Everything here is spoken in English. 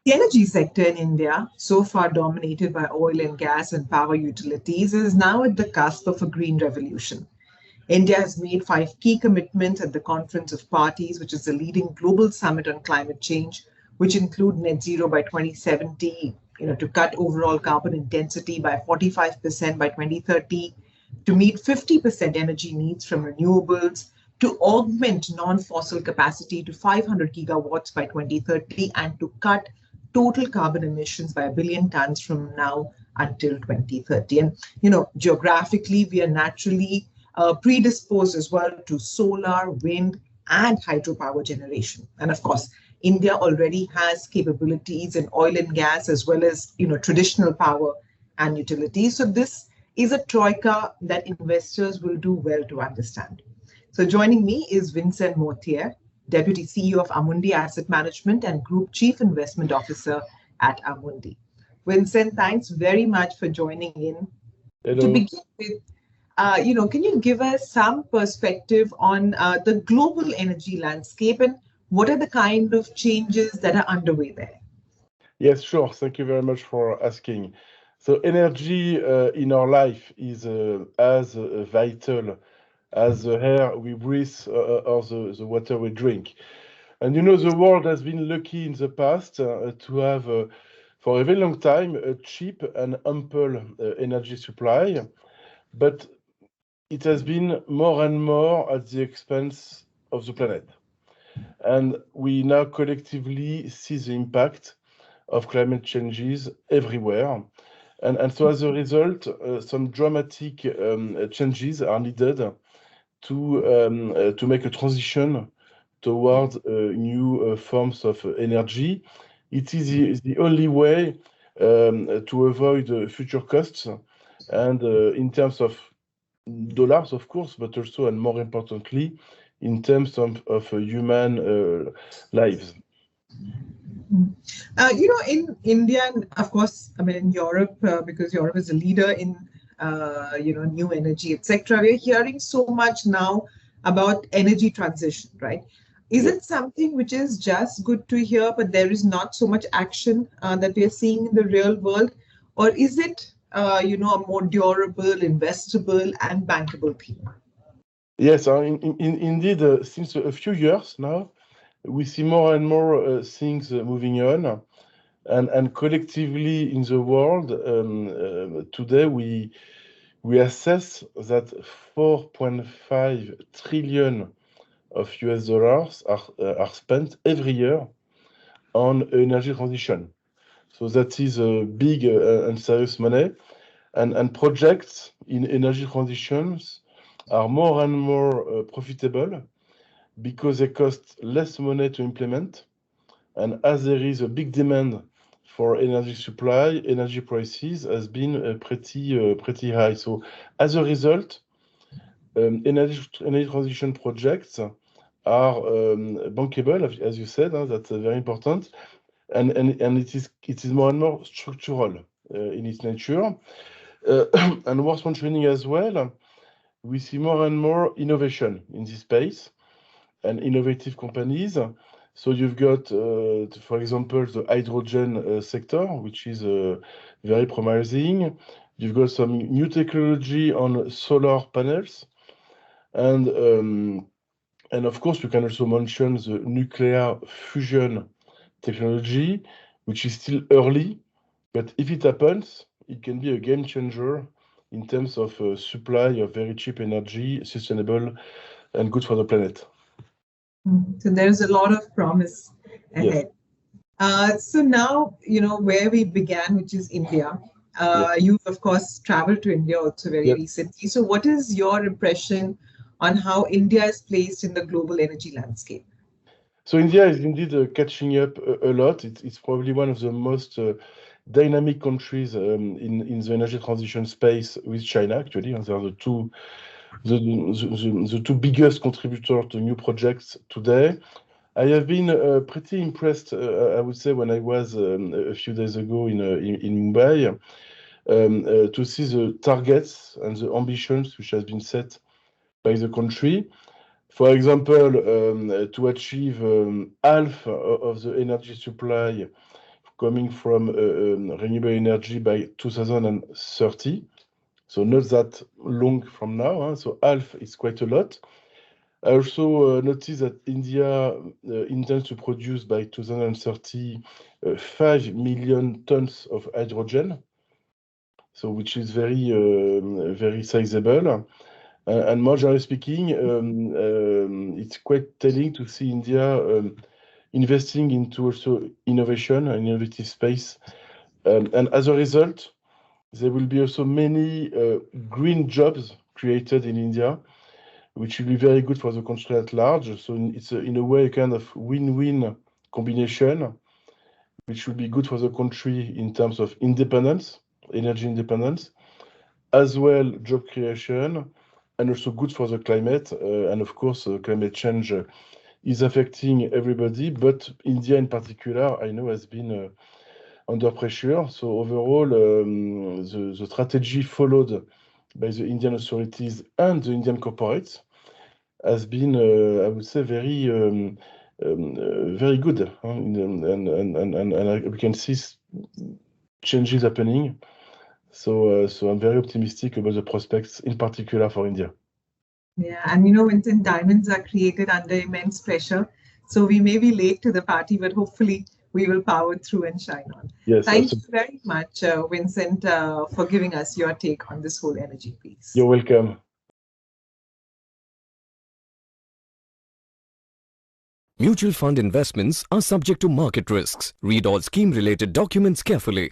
The energy sector in India, so far dominated by oil and gas and power utilities, is now at the cusp of a green revolution. India has made five key commitments at the Conference of Parties, which is the leading global summit on climate change, which include net zero by 2070, to cut overall carbon intensity by 45% by 2030, to meet 50% energy needs from renewables, to augment non-fossil capacity to 500 gigawatts by 2030, and to cut total carbon emissions by a billion tons from now until 2030. And, geographically, we are naturally predisposed as well to solar, wind, and hydropower generation. And of course, India already has capabilities in oil and gas as well as traditional power and utilities. So this is a troika that investors will do well to understand. So joining me is Vincent Mortier, Deputy CEO of Amundi Asset Management and Group Chief Investment Officer at Amundi. Vincent, thanks very much for joining in. Hello. To begin with, can you give us some perspective on the global energy landscape and what are the kind of changes that are underway there? Yes, sure. Thank you very much for asking. So energy in our life is as vital as the air we breathe or the water we drink. And the world has been lucky in the past to have, for a very long time, a cheap and ample energy supply. But it has been more and more at the expense of the planet. And we now collectively see the impact of climate changes everywhere. And so as a result, some dramatic changes are needed to make a transition towards new forms of energy. It is the only way to avoid future costs and in terms of dollars, of course, but also and more importantly, in terms of human lives. In India, and of course, in Europe, because Europe is a leader in, new energy, etc. We're hearing so much now about energy transition, right? Is it something which is just good to hear, but there is not so much action that we are seeing in the real world? Or is it, a more durable, investable, and bankable theme? Yes, indeed, since a few years now, we see more and more things moving on. And collectively in the world, today we assess that 4.5 trillion of US dollars are spent every year on energy transition. So that is a big and serious money. And projects in energy transitions are more and more profitable because they cost less money to implement. And as there is a big demand for energy supply, energy prices has been pretty high. So as a result, energy transition projects are bankable, as you said. That's very important, and it is more and more structural in its nature. And worth mentioning as well, we see more and more innovation in this space and innovative companies. So you've got, for example, the hydrogen sector, which is very promising. You've got some new technology on solar panels. And of course, we can also mention the nuclear fusion technology, which is still early. But if it happens, it can be a game changer in terms of supply of very cheap energy, sustainable and good for the planet. So there's a lot of promise ahead. Yes. So now, where we began, which is India. You've, of course, traveled to India also very recently. So what is your impression on how India is placed in the global energy landscape? So India is indeed catching up a lot. It's probably one of the most dynamic countries in the energy transition space with China, actually. And they are the two biggest contributors to new projects today. I have been pretty impressed, I would say, when I was a few days ago in Mumbai, to see the targets and the ambitions which has been set by the country. For example, to achieve half of the energy supply coming from renewable energy by 2030. So not that long from now. So half is quite a lot. I also noticed that India intends to produce by 2030 5 million tons of hydrogen, so which is very sizable. And more generally speaking, it's quite telling to see India investing into also innovation and innovative space. And as a result, there will be also many green jobs created in India, which will be very good for the country at large. So it's in a way a kind of win-win combination, which will be good for the country in terms of independence, energy independence, as well job creation, and also good for the climate. And of course, climate change is affecting everybody, but India in particular, I know, has been under pressure. So overall, the strategy followed by the Indian authorities and the Indian corporates has been, I would say, very good. And we can see changes happening. So I'm very optimistic about the prospects, in particular for India. Yeah, and Vincent, diamonds are created under immense pressure. So we may be late to the party, but hopefully we will power through and shine on. Yes, Thank absolutely. you very much, Vincent, for giving us your take on this whole energy piece. You're welcome. Mutual fund investments are subject to market risks. Read all scheme-related documents carefully.